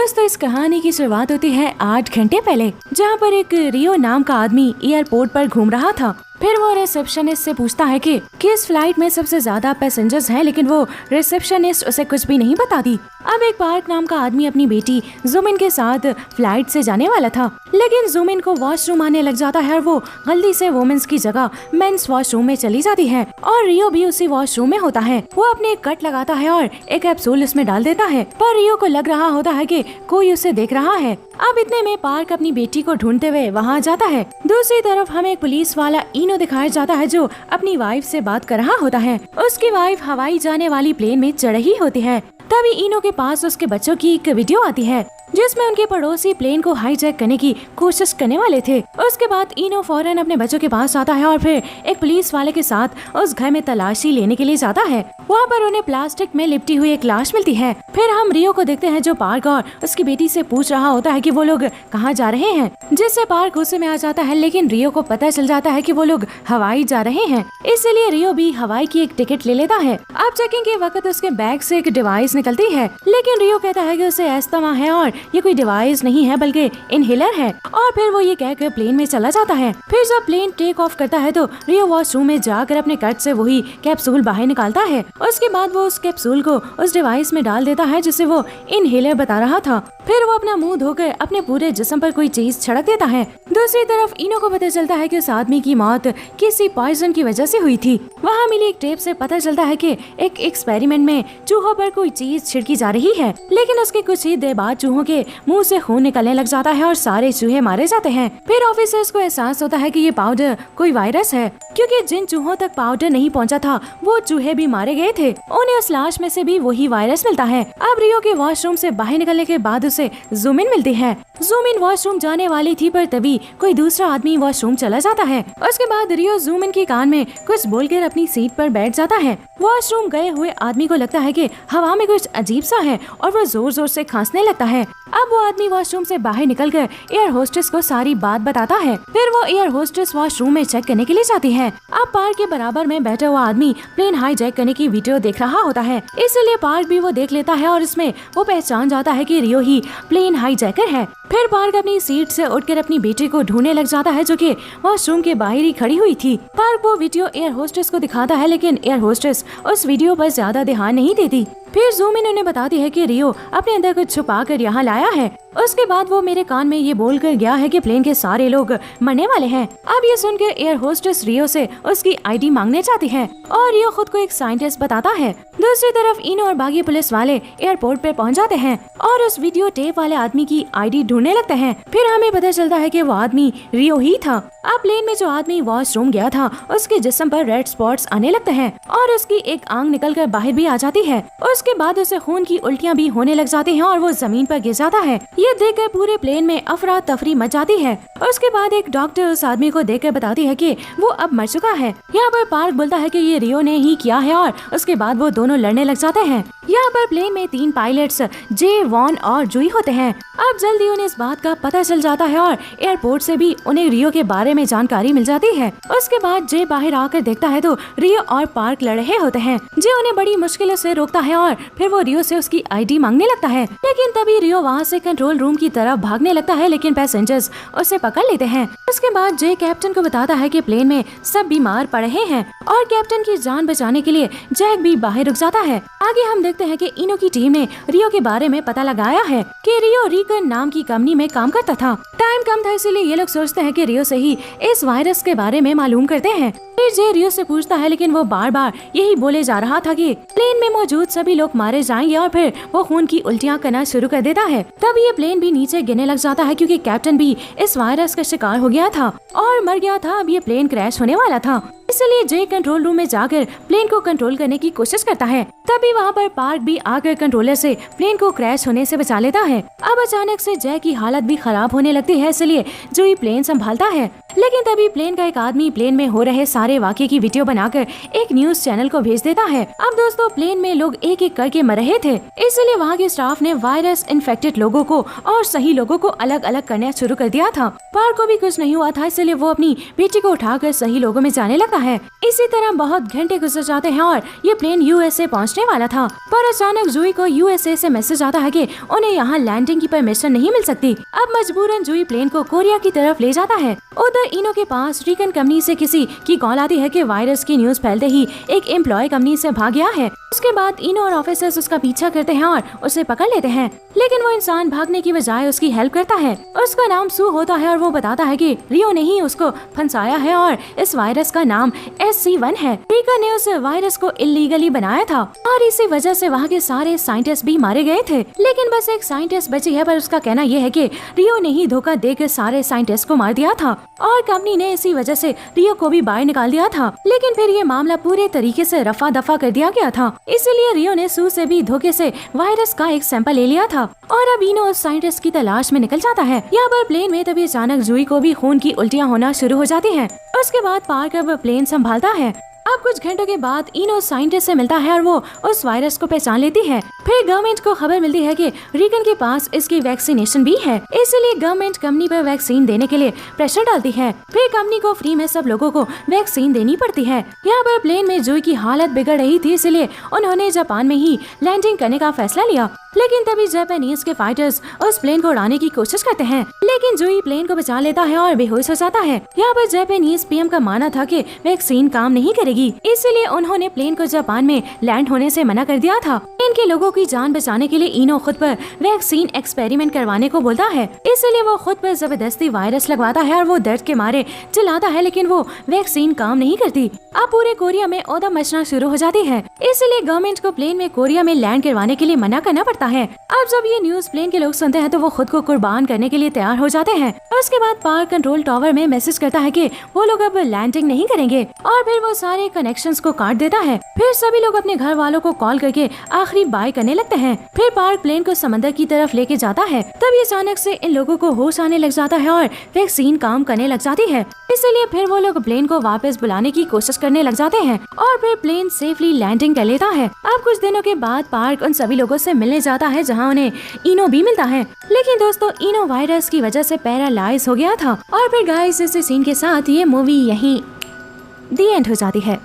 दोस्तों इस कहानी की शुरुआत होती है 8 घंटे पहले, जहाँ पर एक रियो नाम का आदमी एयरपोर्ट पर घूम रहा था। फिर वो रिसेप्शनिस्ट से पूछता है कि किस फ्लाइट में सबसे ज्यादा पैसेंजर्स हैं, लेकिन वो रिसेप्शनिस्ट उसे कुछ भी नहीं बताती। अब एक पार्क नाम का आदमी अपनी बेटी जुमिन के साथ फ्लाइट से जाने वाला था, लेकिन जुमिन को वॉशरूम आने लग जाता है और वो गलती से वुमेन्स की जगह मेंस वॉशरूम में चली जाती है और रियो भी उसी वॉशरूम में होता है। वो अपने एक कट लगाता है और एक कैप्सूल उसमें डाल देता है, पर रियो को लग रहा होता है कि कोई उसे देख रहा है। अब इतने में पार्क अपनी बेटी को ढूंढते हुए वहाँ जाता है। दूसरी तरफ हमें एक पुलिस वाला इनो दिखाया जाता है जो अपनी वाइफ से बात कर रहा होता है। उसकी वाइफ हवाई जाने वाली प्लेन में चढ़ रही होती है। तभी इनो के पास उसके बच्चों की एक वीडियो आती है जिसमें उनके पड़ोसी प्लेन को हाईजैक करने की कोशिश करने वाले थे। उसके बाद इनो फौरन अपने बच्चों के पास आता है और फिर एक पुलिस वाले के साथ उस घर में तलाशी लेने के लिए जाता है। वहाँ पर उन्हें प्लास्टिक में लिपटी हुई एक लाश मिलती है। फिर हम रियो को देखते हैं जो पार्क और उसकी बेटी से पूछ रहा होता है कि वो लोग कहाँ जा रहे हैं, जिससे पार्क गुस्से में आ जाता है। लेकिन रियो को पता चल जाता है कि वो लोग हवाई जा रहे हैं, इसलिए रियो भी हवाई की एक टिकट ले लेता है। अब चेकिंग के वक्त उसके बैग से एक डिवाइस निकलती है, लेकिन रियो कहता है कि उसे अस्थमा है और ये कोई डिवाइस नहीं है बल्कि इनहेलर है, और फिर वो ये कहकर प्लेन में चला जाता है। फिर जब प्लेन टेक ऑफ करता है तो रियो वॉशरूम में जाकर अपने कट से वही कैप्सूल बाहर निकालता है। उसके बाद वो उस कैप्सूल को उस डिवाइस में डाल देता है जिसे वो इनहेलर बता रहा था। फिर वो अपना मुंह धोकर अपने पूरे जिस्म पर कोई चीज छिड़क देता है। दूसरी तरफ इनो को पता चलता है कि उस आदमी की मौत किसी पॉइजन की वजह से हुई थी। वहाँ मिली एक टेप से पता चलता है कि एक एक्सपेरिमेंट में चूहों पर कोई चीज छिड़की जा रही है, लेकिन उसके कुछ ही देर बाद चूहों के मुंह से खून निकलने लग जाता है और सारे चूहे मारे जाते हैं। फिर ऑफिसर्स को एहसास होता है कि ये पाउडर कोई वायरस है, क्योंकि जिन चूहों तक पाउडर नहीं पहुंचा था वो चूहे भी मारे गए थे। उन्हें उस लाश में से भी वही वायरस मिलता है। अब रियो के वॉशरूम से बाहर निकलने के बाद उसे जुमिन मिलती है। जुमिन वॉशरूम जाने वाली थी, पर तभी कोई दूसरा आदमी वॉशरूम चला जाता है। उसके बाद रियो जुमिन के कान में कुछ बोलकर अपनी सीट पर बैठ जाता है। वॉशरूम गए हुए आदमी को लगता है कि हवा में कुछ अजीब सा है और वो जोर जोर से खांसने लगता है। अब वो आदमी वॉशरूम से बाहर निकलकर एयर होस्टेस को सारी बात बताता है। फिर वो एयर होस्टेस वॉशरूम में चेक करने के लिए जाती है। अब पार्क के बराबर में बैठा हुआ आदमी प्लेन हाईजैक करने की वीडियो देख रहा होता है, इसलिए पार्क भी वो देख लेता है और इसमें वो पहचान जाता है कि रियो ही प्लेन हाईजैकर है। फिर पार्क अपनी सीट से उठकर अपनी बेटी को ढूंढने लग जाता है जो कि वॉशरूम के बाहर ही खड़ी हुई थी। पार्क वो वीडियो एयर होस्टेस को दिखाता है, लेकिन एयर होस्टेस उस वीडियो पर ज्यादा ध्यान नहीं देती। फिर जुमिन उन्हें बताती है कि रियो अपने अंदर कुछ छुपा कर यहाँ लाया है। उसके बाद वो मेरे कान में ये बोल कर गया है कि प्लेन के सारे लोग मरने वाले हैं। अब ये सुनकर एयर होस्टेस रियो से उसकी आईडी मांगने चाहती है और रियो खुद को एक साइंटिस्ट बताता है। दूसरी तरफ इनो और बाकी पुलिस वाले एयरपोर्ट पे पहुंच जाते हैं और उस वीडियो टेप वाले आदमी की आईडी ढूंढने लगते हैं। फिर हमें पता चलता है कि वो आदमी रियो ही था। अब प्लेन में जो आदमी वॉशरूम गया था उसके जिस्म पर रेड स्पॉट्स आने लगते हैं और उसकी एक आंख निकलकर बाहर भी आ जाती है। उसके बाद उसे खून की उल्टियां भी होने लग जाती हैं और वो जमीन पर गिर जाता है। ये देखकर पूरे प्लेन में अफरा तफरी मच जाती है। उसके बाद एक डॉक्टर उस आदमी को देखकर बताती है कि वो अब मर चुका है। यहाँ पर पार्क बोलता है कि ये रियो ने ही किया है और उसके बाद वो दोनों लड़ने लग जाते हैं। यहाँ पर प्लेन में 3 पायलट्स जे, वॉन और जूही होते हैं। अब जल्दी उन्हें इस बात का पता चल जाता है और एयरपोर्ट से भी उन्हें रियो के बारे में जानकारी मिल जाती है। उसके बाद जे बाहर आकर देखता है तो रियो और पार्क लड़ रहे होते हैं। जे उन्हें बड़ी मुश्किलों से रोकता है और फिर वो रियो से उसकी आईडी मांगने लगता है, लेकिन तभी रियो वहाँ से कंट्रोल रूम की तरफ भागने लगता है, लेकिन पैसेंजर्स उसे पकड़ लेते हैं। उसके बाद जे कैप्टन को बताता है कि प्लेन में सब बीमार पड़े हैं और कैप्टन की जान बचाने के लिए जैक भी बाहर रुक जाता है। आगे हम देखते हैं कि इनो की टीम ने रियो के बारे में पता लगाया है कि रियो रीकन नाम की कंपनी में काम करता था। टाइम कम था, इसलिए ये लोग सोचते हैं कि रियो से ही इस वायरस के बारे में मालूम करते हैं। फिर जे रियो से पूछता है, लेकिन वो बार बार यही बोले जा रहा था कि प्लेन में मौजूद सभी लोग मारे जाएंगे और फिर वो खून की उल्टियां करना शुरू कर देता है। तब ये प्लेन भी नीचे गिरने लग जाता है, क्योंकि कैप्टन भी इस वायरस का शिकार हो गया था और मर गया था। अब ये प्लेन क्रैश होने वाला था, इसलिए जे कंट्रोल रूम में जाकर प्लेन को कंट्रोल करने की कोशिश करता है। तभी वहाँ पर पार्क भी आकर कंट्रोलर से प्लेन को क्रैश होने से बचा लेता है। अब अचानक से जय की हालत भी खराब होने लगती है, इसलिए जो ही प्लेन संभालता है। लेकिन तभी प्लेन का एक आदमी प्लेन में हो रहे सारे वाकये की वीडियो बनाकर एक न्यूज चैनल को भेज देता है। अब दोस्तों प्लेन में लोग एक एक करके मर रहे थे, इसलिए वहाँ के स्टाफ ने वायरस इन्फेक्टेड लोगों को और सही लोगों को अलग अलग करना शुरू कर दिया था। पार्क को भी कुछ नहीं हुआ था, इसलिए वो अपनी बेटी को उठाकर सही लोगों में जाने लगता जाता है। इसी तरह बहुत घंटे गुजर जाते हैं और ये प्लेन यूएसए पहुंचने वाला था, पर अचानक जूही को यूएसए से मैसेज आता है कि उन्हें यहाँ लैंडिंग की परमिशन नहीं मिल सकती। अब मजबूरन जूही प्लेन को कोरिया की तरफ ले जाता है। उधर इनो के पास रिकन कंपनी से किसी की कॉल आती है कि वायरस की न्यूज फैलते ही एक एम्प्लॉय कंपनी से भाग गया है। उसके बाद इनो और ऑफिसर्स उसका पीछा करते हैं और उसे पकड़ लेते हैं, लेकिन वो इंसान भागने की बजाय उसकी हेल्प करता है। उसका नाम सू होता है और वो बताता है कि रियो ने ही उसको फंसाया है और इस वायरस का नाम SC1 है। रिका ने उस वायरस को इलीगली बनाया था और इसी वजह से वहाँ के सारे साइंटिस्ट भी मारे गए थे, लेकिन बस एक साइंटिस्ट बची है, पर उसका कहना यह है कि रियो ने ही धोखा देकर सारे साइंटिस्ट को मार दिया था और कंपनी ने इसी वजह से रियो को भी बाहर निकाल दिया था। लेकिन फिर ये मामला पूरे तरीके से रफा दफा कर दिया गया था, इसीलिए रियो ने सू से भी धोखे से वायरस का एक सैंपल ले लिया था और अब इनो उस साइंटिस्ट की तलाश में निकल जाता है। यहाँ पर प्लेन में तभी अचानक जूही को भी खून की उल्टियाँ होना शुरू हो जाती हैं। उसके बाद पार्क अब प्लेन संभालता है। अब कुछ घंटों के बाद इनो साइंटिस्ट से मिलता है और वो उस वायरस को पहचान लेती है। फिर गवर्नमेंट को खबर मिलती है कि रिकन के पास इसकी वैक्सीनेशन भी है, इसलिए गवर्नमेंट कंपनी पर वैक्सीन देने के लिए प्रेशर डालती है। फिर कंपनी को फ्री में सब लोगों को वैक्सीन देनी पड़ती है। यहाँ पर प्लेन में जूही की हालत बिगड़ रही थी, इसलिए उन्होंने जापान में ही लैंडिंग करने का फैसला लिया। लेकिन तभी जापानीज के फाइटर्स उस प्लेन को उड़ाने की कोशिश करते हैं, लेकिन जूही प्लेन को बचा लेता है और बेहोश हो जाता है। यहाँ पर जापानीज पीएम का मानना था कि वैक्सीन काम नहीं करेगी, इसलिए उन्होंने प्लेन को जापान में लैंड होने से मना कर दिया था। इनके लोगों की जान बचाने के लिए इनो खुद पर वैक्सीन एक्सपेरिमेंट करवाने को बोलता है, इसलिए वो खुद पर जबरदस्ती वायरस लगवाता है और वो दर्द के मारे चिल्लाता है, लेकिन वो वैक्सीन काम नहीं करती। अब पूरे कोरिया में औदम मचना शुरू हो जाती है, इसलिए गवर्नमेंट को प्लेन में कोरिया में लैंड करवाने के लिए मना करना पड़ता है। अब जब ये न्यूज प्लेन के लोग सुनते हैं तो वो खुद को कुर्बान करने के लिए तैयार हो जाते हैं। उसके बाद पार्क कंट्रोल टावर में मैसेज करता है कि वो लोग अब लैंडिंग नहीं करेंगे और फिर वो सारे कनेक्शंस को काट देता है। फिर सभी लोग अपने घर वालों को कॉल करके आखिरी बाय करने लगते हैं। फिर पार्क प्लेन को समंदर की तरफ लेके जाता है। तभी अचानक से इन लोगों को होश आने लग जाता है और वैक्सीन काम करने लग जाती है, इसीलिए फिर वो लोग प्लेन को वापस बुलाने की कोशिश करने लग जाते हैं और फिर प्लेन सेफली लैंडिंग कर लेता है। अब कुछ दिनों के बाद पार्क उन सभी लोगों से मिलने जाता है जहां उन्हें इनो भी मिलता है, लेकिन दोस्तों इनो वायरस की वजह से पैरालाइज हो गया था। और फिर गाइस इस सीन के साथ ये मूवी यहीं दी एंड हो जाती है।